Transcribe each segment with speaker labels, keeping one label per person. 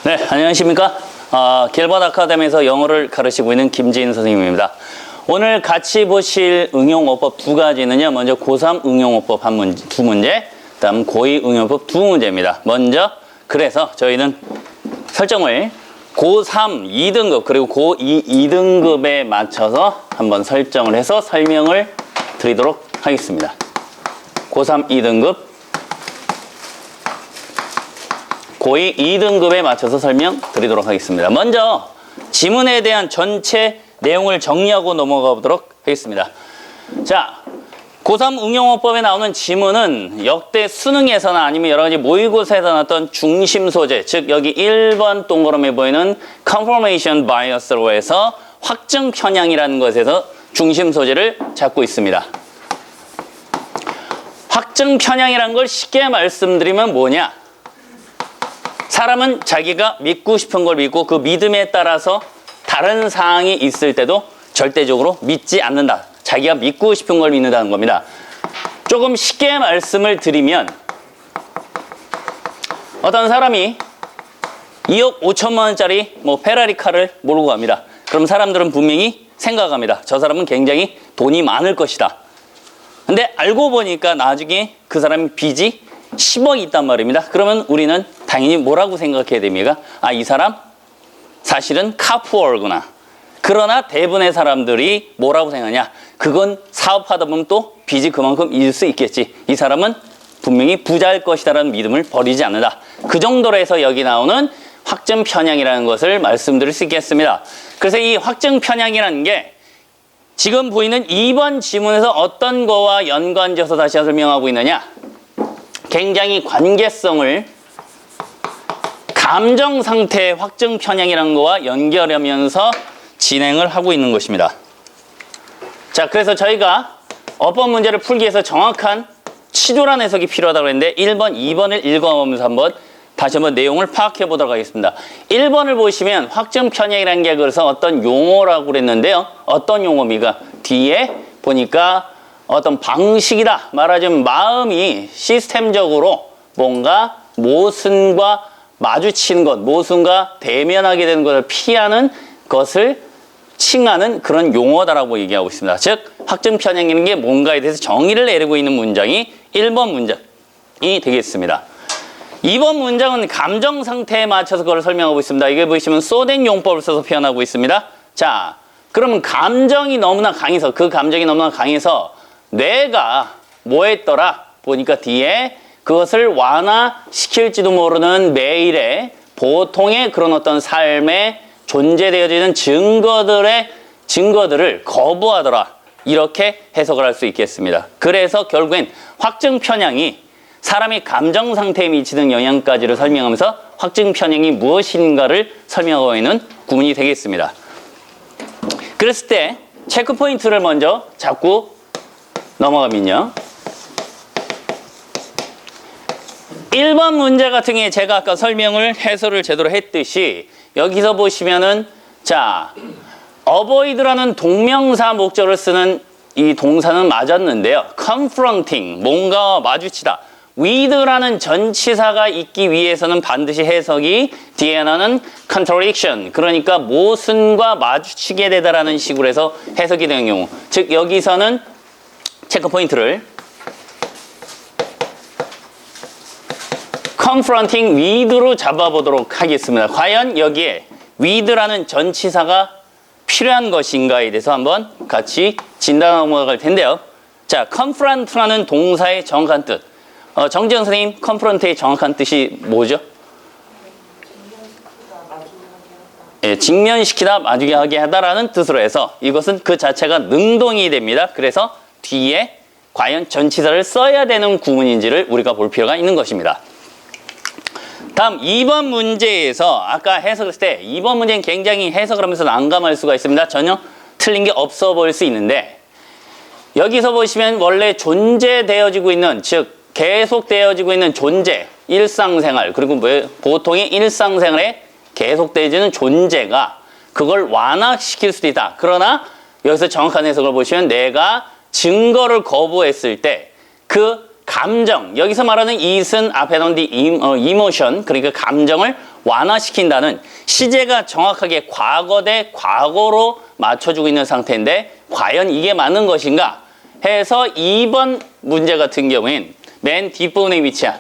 Speaker 1: 네, 안녕하십니까. 길버드 아카데미에서 영어를 가르치고 있는 김지인 선생님입니다. 오늘 같이 보실 응용어법 두 가지는요. 먼저 고3 응용어법 두 문제, 다음 고2 응용어법 두 문제입니다. 먼저 그래서 저희는 설정을 고3 2등급 그리고 고2 2등급에 맞춰서 한번 설정을 해서 설명을 드리도록 하겠습니다. 고3 2등급, 고2 2등급에 맞춰서 설명드리도록 하겠습니다. 먼저 지문에 대한 전체 내용을 정리하고 넘어가 보도록 하겠습니다. 자, 고3 응용어법에 나오는 지문은 역대 수능에서나 아니면 여러 가지 모의고사에서 나왔던 중심 소재, 즉 여기 1번 동그라미에 보이는 confirmation bias로 해서 확증 편향이라는 것에서 중심 소재를 잡고 있습니다. 확증 편향이라는 걸 쉽게 말씀드리면 뭐냐? 사람은 자기가 믿고 싶은 걸 믿고 그 믿음에 따라서 다른 사항이 있을 때도 절대적으로 믿지 않는다. 자기가 믿고 싶은 걸 믿는다는 겁니다. 조금 쉽게 말씀을 드리면 어떤 사람이 2억 5천만 원짜리 페라리 카를 몰고 갑니다. 그럼 사람들은 분명히 생각합니다. 저 사람은 굉장히 돈이 많을 것이다. 근데 알고 보니까 나중에 그 사람이 빚이 10억이 있단 말입니다. 그러면 우리는 당연히 뭐라고 생각해야 됩니까? 아, 이 사람 사실은 카푸어구나. 그러나 대부분의 사람들이 뭐라고 생각하냐? 그건 사업하다 보면 또 빚이 그만큼 있을 수 있겠지. 이 사람은 분명히 부자일 것이다라는 믿음을 버리지 않는다. 그 정도로 해서 여기 나오는 확증 편향이라는 것을 말씀드릴 수 있겠습니다. 그래서 이 확증 편향이라는 게 지금 보이는 2번 지문에서 어떤 거와 연관지어서 다시 설명하고 있느냐? 굉장히 관계성을 감정 상태의 확증 편향이라는 거와 연결하면서 진행을 하고 있는 것입니다. 자, 그래서 저희가 어법 문제를 풀기 위해서 정확한 치졸한 해석이 필요하다고 했는데 1번, 2번을 읽어보면서 다시 한번 내용을 파악해 보도록 하겠습니다. 1번을 보시면 확증 편향이라는 게 그래서 어떤 용어라고 그랬는데요. 어떤 용어입니까? 뒤에 보니까 어떤 방식이다. 말하자면 마음이 시스템적으로 뭔가 모순과 마주치는 것, 모순과 대면하게 되는 것을 피하는 것을 칭하는 그런 용어다라고 얘기하고 있습니다. 즉, 확증 편향이라는 게 뭔가에 대해서 정의를 내리고 있는 문장이 1번 문장이 되겠습니다. 2번 문장은 감정 상태에 맞춰서 그걸 설명하고 있습니다. 이게 보시면 소된 용법을 써서 표현하고 있습니다. 자, 그러면 감정이 너무나 강해서 그 감정이 너무나 강해서 뇌가 뭐 했더라? 보니까 뒤에 그것을 완화시킬지도 모르는 매일의 보통의 그런 어떤 삶에 존재되어지는 증거들을 거부하더라. 이렇게 해석을 할 수 있겠습니다. 그래서 결국엔 확증 편향이 사람의 감정 상태에 미치는 영향까지를 설명하면서 확증 편향이 무엇인가를 설명하고 있는 구문이 되겠습니다. 그랬을 때 체크 포인트를 먼저 잡고 넘어가면요. 1번 문제 같은 경우에 제가 아까 해설을 제대로 했듯이 여기서 보시면은 자, avoid라는 동명사 목적을 쓰는 이 동사는 맞았는데요. confronting, 뭔가와 마주치다. with라는 전치사가 있기 위해서는 반드시 해석이 뒤에는 contradiction, 그러니까 모순과 마주치게 되다라는 식으로 해서 해석이 되는 경우. 즉 여기서는 체크 포인트를 confronting with로 잡아보도록 하겠습니다. 과연 여기에 with라는 전치사가 필요한 것인가에 대해서 한번 같이 진단하고 넘어갈 텐데요. 자, confront라는 동사의 정확한 뜻. 정지영 선생님, confront의 정확한 뜻이 뭐죠? 직면시키다, 마주하게 하다라는 뜻으로 해서 이것은 그 자체가 능동이 됩니다. 그래서 뒤에 과연 전치사를 써야 되는 구문인지를 우리가 볼 필요가 있는 것입니다. 다음 2번 문제에서 아까 해석했을 때 2번 문제는 굉장히 해석을 하면서 난감할 수가 있습니다. 전혀 틀린 게 없어 보일 수 있는데 여기서 보시면 원래 존재되어지고 있는, 즉 계속되어지고 있는 존재, 일상생활, 그리고 보통의 일상생활에 계속되어지는 존재가 그걸 완화시킬 수도 있다. 그러나 여기서 정확한 해석을 보시면 내가 증거를 거부했을 때 그 감정, 여기서 말하는 it은 앞에 나온 emotion, 그러니까 감정을 완화시킨다는 시제가 정확하게 과거 대 과거로 맞춰주고 있는 상태인데 과연 이게 맞는 것인가 해서 2번 문제 같은 경우엔 맨 뒷부분에 위치한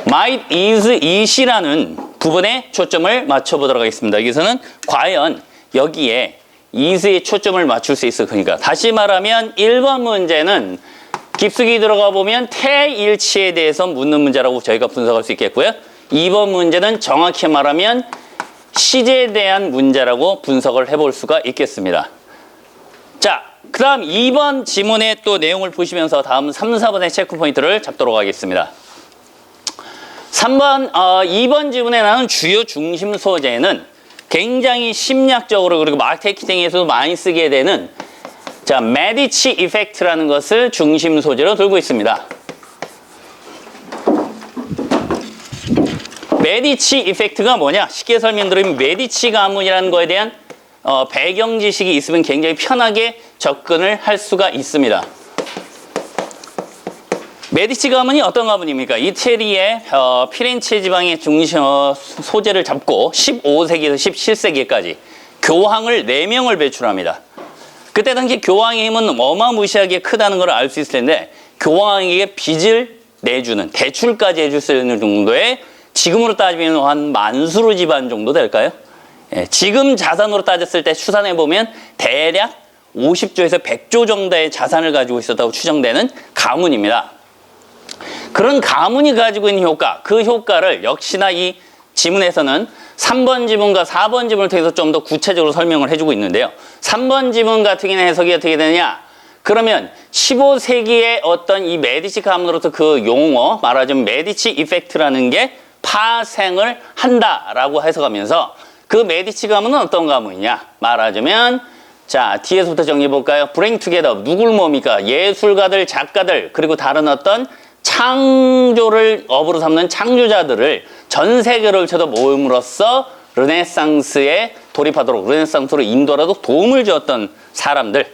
Speaker 1: might, is, is이라는 부분에 초점을 맞춰보도록 하겠습니다. 여기서는 과연 여기에 is에 초점을 맞출 수 있을 거니까 다시 말하면 1번 문제는 깊숙이 들어가 보면 태일치에 대해서 묻는 문제라고 저희가 분석할 수 있겠고요. 2번 문제는 정확히 말하면 시제에 대한 문제라고 분석을 해볼 수가 있겠습니다. 자, 그 다음 2번 지문의 또 내용을 보시면서 다음 3, 4번의 체크 포인트를 잡도록 하겠습니다. 2번 지문에 나오는 주요 중심 소재는 굉장히 심리학적으로 그리고 마케팅에서도 많이 쓰게 되는 자, 메디치 이펙트라는 것을 중심 소재로 들고 있습니다. 메디치 이펙트가 뭐냐? 쉽게 설명드리면 메디치 가문이라는 거에 대한 배경 지식이 있으면 굉장히 편하게 접근을 할 수가 있습니다. 메디치 가문이 어떤 가문입니까? 이태리의 피렌체 지방의 중심 소재를 잡고 15세기에서 17세기까지 교황을 4명을 배출합니다. 그때 당시 교황의 힘은 어마무시하게 크다는 걸 알 수 있을 텐데 교황에게 빚을 내주는 대출까지 해줄 수 있는 정도의 지금으로 따지면 한 만수르 집안 정도 될까요? 예, 지금 자산으로 따졌을 때 추산해보면 대략 50조에서 100조 정도의 자산을 가지고 있었다고 추정되는 가문입니다. 그런 가문이 가지고 있는 효과, 그 효과를 역시나 이 지문에서는 3번 지문과 4번 지문을 통해서 좀 더 구체적으로 설명을 해주고 있는데요. 3번 지문 같은 경우는 해석이 어떻게 되느냐? 그러면 15세기의 어떤 이 메디치 가문으로부터 그 용어, 말하자면 메디치 이펙트라는 게 파생을 한다라고 해석하면서 그 메디치 가문은 어떤 가문이냐? 말하자면 자, 뒤에서부터 정리해 볼까요? bring together, 누굴 뭡니까? 예술가들, 작가들, 그리고 다른 어떤 창조를 업으로 삼는 창조자들을 전 세계를 쳐도 모임으로써 르네상스에 돌입하도록 르네상스로 인도하도록 도움을 주었던 사람들.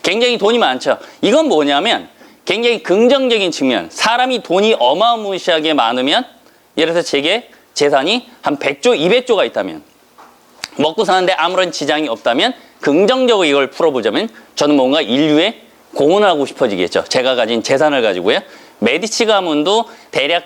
Speaker 1: 굉장히 돈이 많죠. 이건 뭐냐면 굉장히 긍정적인 측면. 사람이 돈이 어마무시하게 많으면 예를 들어서 제게 재산이 한 100조, 200조가 있다면 먹고 사는데 아무런 지장이 없다면 긍정적으로 이걸 풀어보자면 저는 뭔가 인류에 공헌을 하고 싶어지겠죠. 제가 가진 재산을 가지고요. 메디치 가문도 대략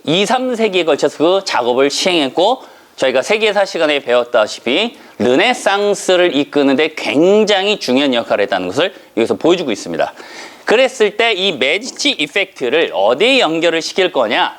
Speaker 1: 2, 3세기에 걸쳐서 그 작업을 시행했고 저희가 세계사 시간에 배웠다시피 르네상스를 이끄는데 굉장히 중요한 역할을 했다는 것을 여기서 보여주고 있습니다. 그랬을 때 이 메디치 이펙트를 어디에 연결을 시킬 거냐?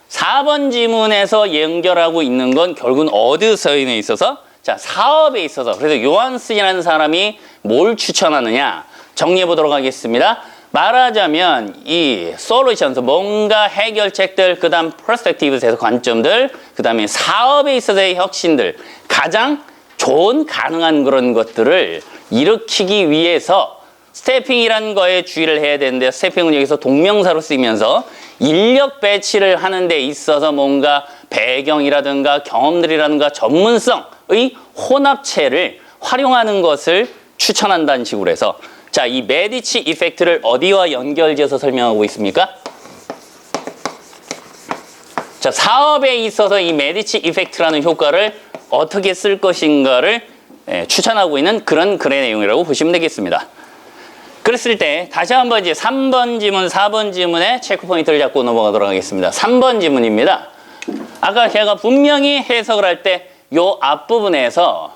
Speaker 1: 4번 지문에서 연결하고 있는 건 결국은 어디서에 있어서 자, 사업에 있어서 그래서 요한슨이라는 사람이 뭘 추천하느냐? 정리해 보도록 하겠습니다. 말하자면 이 솔루션스 뭔가 해결책들 그다음 퍼스펙티브에서 관점들 그다음에 사업에 있어서의 혁신들 가장 좋은 가능한 그런 것들을 일으키기 위해서 스태핑이라는 거에 주의를 해야 되는데 스태핑은 여기서 동명사로 쓰이면서 인력 배치를 하는 데 있어서 뭔가 배경이라든가 경험들이라든가 전문성의 혼합체를 활용하는 것을 추천한다는 식으로 해서 자, 이 메디치 이펙트를 어디와 연결지어서 설명하고 있습니까? 자, 사업에 있어서 이 메디치 이펙트라는 효과를 어떻게 쓸 것인가를 추천하고 있는 그런 글의 내용이라고 보시면 되겠습니다. 그랬을 때 다시 한번 이제 3번 지문, 4번 지문의 체크 포인트를 잡고 넘어가도록 하겠습니다. 3번 지문입니다. 아까 제가 분명히 해석을 할 때 요 앞부분에서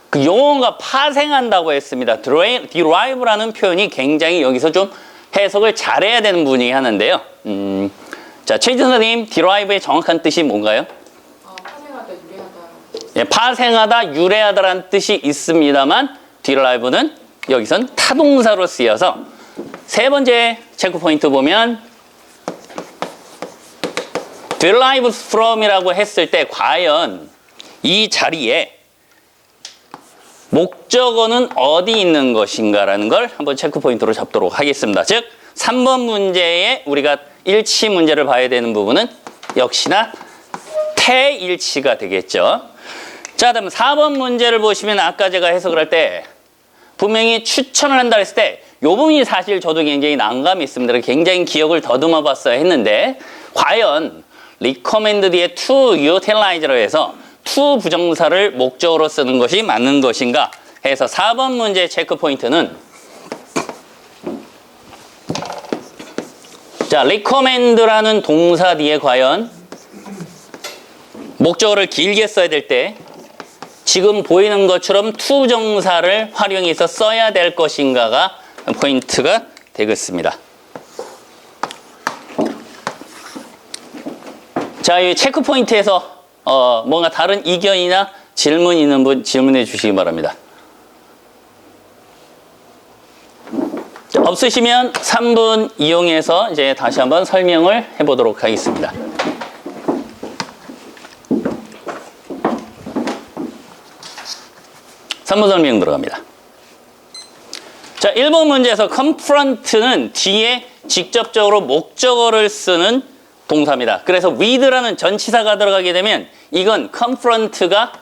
Speaker 1: 그 용어가 파생한다고 했습니다. derive라는 표현이 굉장히 여기서 좀 해석을 잘해야 되는 분이 하는데요. 자, 최진 선생님, derive의 정확한 뜻이 뭔가요?
Speaker 2: 파생하다, 유래하다.
Speaker 1: 예, 파생하다, 유래하다라는 뜻이 있습니다만 derive는 여기선 타동사로 쓰여서 세 번째 체크 포인트 보면 derive from이라고 했을 때 과연 이 자리에 목적어는 어디 있는 것인가라는 걸 한번 체크 포인트로 잡도록 하겠습니다. 즉 3번 문제에 우리가 일치 문제를 봐야 되는 부분은 역시나 태일치가 되겠죠. 자, 다음 4번 문제를 보시면 아까 제가 해석을 할 때 분명히 추천을 한다 했을 때 요 부분이 사실 저도 굉장히 난감이 있습니다. 굉장히 기억을 더듬어 봤어야 했는데 과연 recommend 뒤에 to utilize로 해서 to 부정사를 목적으로 쓰는 것이 맞는 것인가 해서 4번 문제 체크 포인트는 자, recommend라는 동사 뒤에 과연 목적어를 길게 써야 될 때 지금 보이는 것처럼 to 부정사를 활용해서 써야 될 것인가가 포인트가 되겠습니다. 자, 이 체크 포인트에서 뭔가 다른 이견이나 질문 있는 분 질문해 주시기 바랍니다. 자, 없으시면 3분 이용해서 이제 다시 한번 설명을 해보도록 하겠습니다. 삼 분 설명 들어갑니다. 자, 1번 문제에서 confront는 뒤에 직접적으로 목적어를 쓰는 동사입니다. 그래서 with라는 전치사가 들어가게 되면 이건 confront가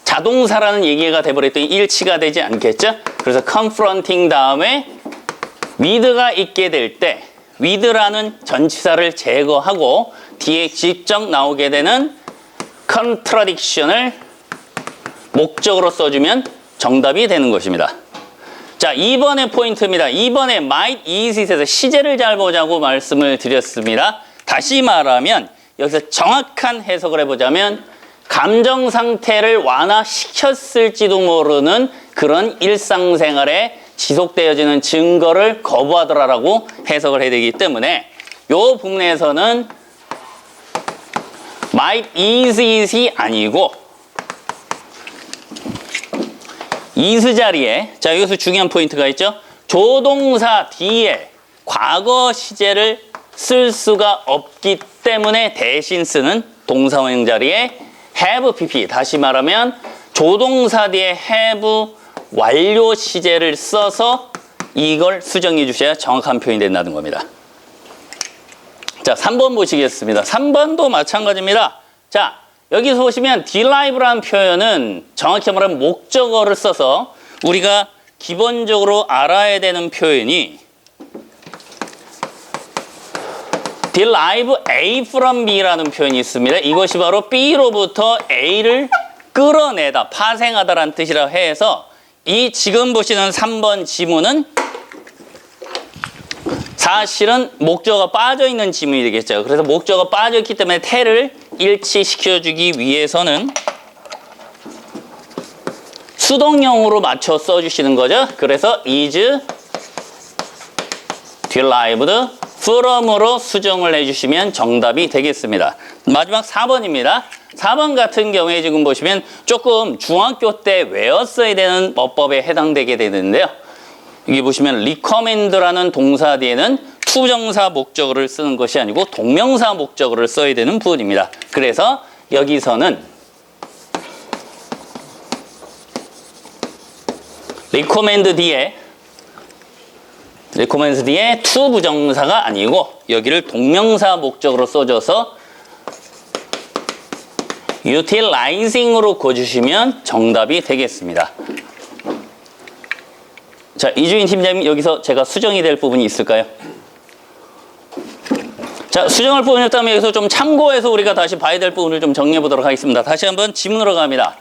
Speaker 1: 자동사라는 얘기가 돼버렸더니 일치가 되지 않겠죠? 그래서 confronting 다음에 with가 있게 될 때 with라는 전치사를 제거하고 뒤에 직접 나오게 되는 contradiction을 목적으로 써주면 정답이 되는 것입니다. 자, 2번의 포인트입니다. 2번에 might, is에서 시제를 잘 보자고 말씀을 드렸습니다. 다시 말하면 여기서 정확한 해석을 해보자면 감정 상태를 완화시켰을지도 모르는 그런 일상생활에 지속되어지는 증거를 거부하더라라고 해석을 해야 되기 때문에 이 부분에서는 might, is이 아니고 is 자리에 자, 여기서 중요한 포인트가 있죠. 조동사 뒤에 과거 시제를 쓸 수가 없기 때문에 대신 쓰는 동사원형 자리에 have pp. 다시 말하면 조동사 뒤에 have 완료 시제를 써서 이걸 수정해 주셔야 정확한 표현이 된다는 겁니다. 자, 3번 보시겠습니다. 3번도 마찬가지입니다. 자, 여기서 보시면 derive라는 표현은 정확히 말하면 목적어를 써서 우리가 기본적으로 알아야 되는 표현이 derive A from B라는 표현이 있습니다. 이것이 바로 B로부터 A를 끌어내다, 파생하다라는 뜻이라 해서 이 지금 보시는 3번 지문은 사실은 목적어가 빠져있는 지문이 되겠죠. 그래서 목적어가 빠져있기 때문에 태를 일치시켜주기 위해서는 수동형으로 맞춰 써주시는 거죠. 그래서 is derived from으로 수정을 해주시면 정답이 되겠습니다. 마지막 4번입니다. 4번 같은 경우에 지금 보시면 조금 중학교 때 외웠어야 되는 어법에 해당되게 되는데요. 여기 보시면 recommend라는 동사 뒤에는 투정사 목적어를 쓰는 것이 아니고 동명사 목적어를 써야 되는 부분입니다. 그래서 여기서는 recommend 뒤에 to 부정사가 아니고 여기를 동명사 목적으로 써줘서 utilizing으로 고주시면 정답이 되겠습니다. 자, 이주인 팀장님 여기서 제가 수정이 될 부분이 있을까요? 자, 수정할 부분이 있다면 여기서 좀 참고해서 우리가 다시 봐야 될 부분을 좀 정리해 보도록 하겠습니다. 다시 한번 지문으로 갑니다.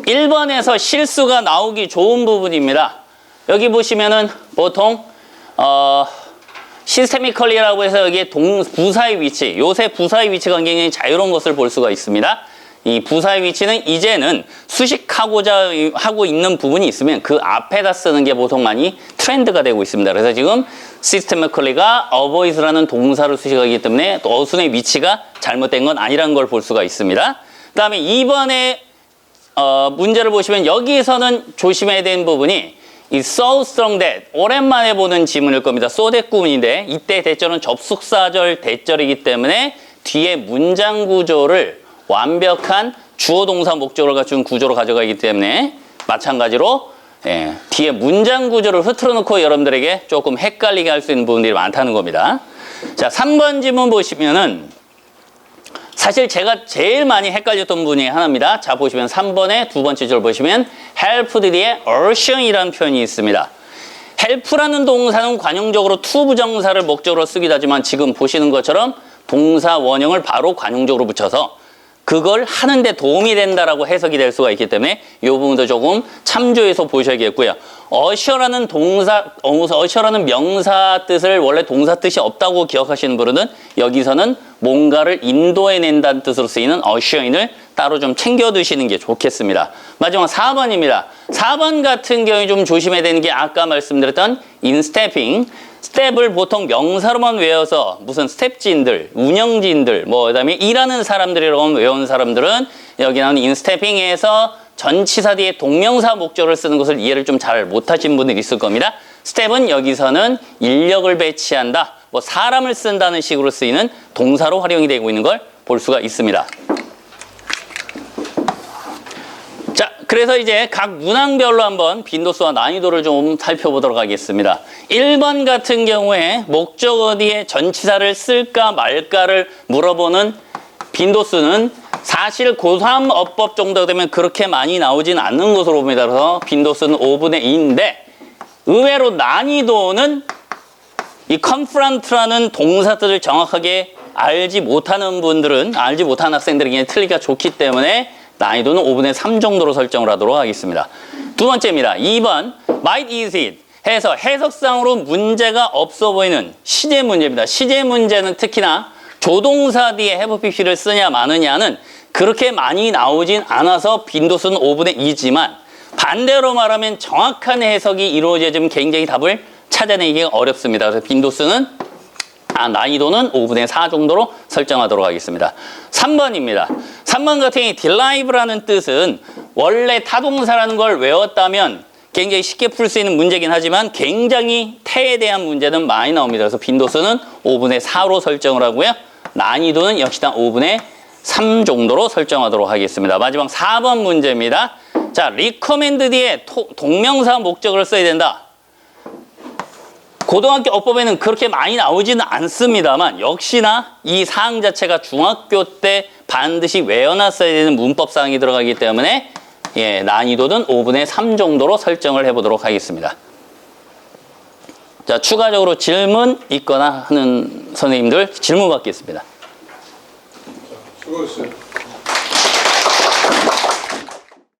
Speaker 1: 1번에서 실수가 나오기 좋은 부분입니다. 여기 보시면은 보통 시스테미컬리라고 해서 여기에 부사의 위치, 요새 부사의 위치가 굉장히 자유로운 것을 볼 수가 있습니다. 이 부사의 위치는 이제는 수식하고자 하고 있는 부분이 있으면 그 앞에다 쓰는 게 보통 많이 트렌드가 되고 있습니다. 그래서 지금 시스테미컬리가 avoid라는 동사를 수식하기 때문에 어순의 위치가 잘못된 건 아니라는 걸 볼 수가 있습니다. 그 다음에 2번에 문제를 보시면 여기에서는 조심해야 되는 부분이 이 so strong that 오랜만에 보는 지문일 겁니다. so that 구문인데 이때 대절은 접속사절 대절이기 때문에 뒤에 문장 구조를 완벽한 주어 동사 목적어를 갖춘 구조로 가져가기 때문에 마찬가지로 뒤에 문장 구조를 흐트러 놓고 여러분들에게 조금 헷갈리게 할 수 있는 부분들이 많다는 겁니다. 자, 3번 지문 보시면은 사실 제가 제일 많이 헷갈렸던 부분이 하나입니다. 자, 보시면 3번의 두 번째 줄 보시면 help 뒤에 urging이라는 표현이 있습니다. help라는 동사는 관용적으로 to 부정사를 목적으로 쓰기도 하지만 지금 보시는 것처럼 동사 원형을 바로 관용적으로 붙여서 그걸 하는데 도움이 된다라고 해석이 될 수가 있기 때문에 이 부분도 조금 참조해서 보셔야겠고요. 어셔라는 어셔라는 명사 뜻을 원래 동사 뜻이 없다고 기억하시는 분은 여기서는 뭔가를 인도해낸다는 뜻으로 쓰이는 어셔인을 따로 좀 챙겨두시는 게 좋겠습니다. 마지막 4번입니다. 4번 같은 경우에 좀 조심해야 되는 게 아까 말씀드렸던 인스태핑. 스텝을 보통 명사로만 외워서 무슨 스텝진들, 운영진들, 그다음에 일하는 사람들이라고 외운 사람들은 여기 나오는 인스태핑에서 전치사 뒤에 동명사 목적을 쓰는 것을 이해를 좀 잘 못하신 분들이 있을 겁니다. 스텝은 여기서는 인력을 배치한다, 사람을 쓴다는 식으로 쓰이는 동사로 활용이 되고 있는 걸 볼 수가 있습니다. 자, 그래서 이제 각 문항별로 한번 빈도수와 난이도를 좀 살펴보도록 하겠습니다. 1번 같은 경우에 목적어 뒤에 전치사를 쓸까 말까를 물어보는 빈도수는 사실 고3 어법 정도 되면 그렇게 많이 나오진 않는 것으로 봅니다. 그래서 빈도수는 5분의 2인데 의외로 난이도는 이 confront라는 동사 뜻을 정확하게 알지 못하는 학생들에게 틀리기가 좋기 때문에 난이도는 5분의 3 정도로 설정을 하도록 하겠습니다. 두 번째입니다. 2번 might is it 해서 해석상으로 문제가 없어 보이는 시제 문제입니다. 시제 문제는 특히나 조동사 뒤에 have pp를 쓰냐 마느냐는 그렇게 많이 나오진 않아서 빈도수는 5분의 2지만 반대로 말하면 정확한 해석이 이루어져지면 굉장히 답을 찾아내기가 어렵습니다. 그래서 빈도수는 난이도는 5분의 4 정도로 설정하도록 하겠습니다. 3번입니다. 3번 같은 경우에 derive라는 뜻은 원래 타동사라는 걸 외웠다면 굉장히 쉽게 풀 수 있는 문제긴 하지만 굉장히 태에 대한 문제는 많이 나옵니다. 그래서 빈도수는 5분의 4로 설정을 하고요. 난이도는 역시나 5분의 3 정도로 설정하도록 하겠습니다. 마지막 4번 문제입니다. 자, recommend 뒤에 동명사 목적어를 써야 된다. 고등학교 어법에는 그렇게 많이 나오지는 않습니다만 역시나 이 사항 자체가 중학교 때 반드시 외워놨어야 되는 문법사항이 들어가기 때문에 난이도는 5분의 3 정도로 설정을 해보도록 하겠습니다. 자, 추가적으로 질문 있거나 하는 선생님들 질문 받겠습니다.
Speaker 3: 수고하셨어요.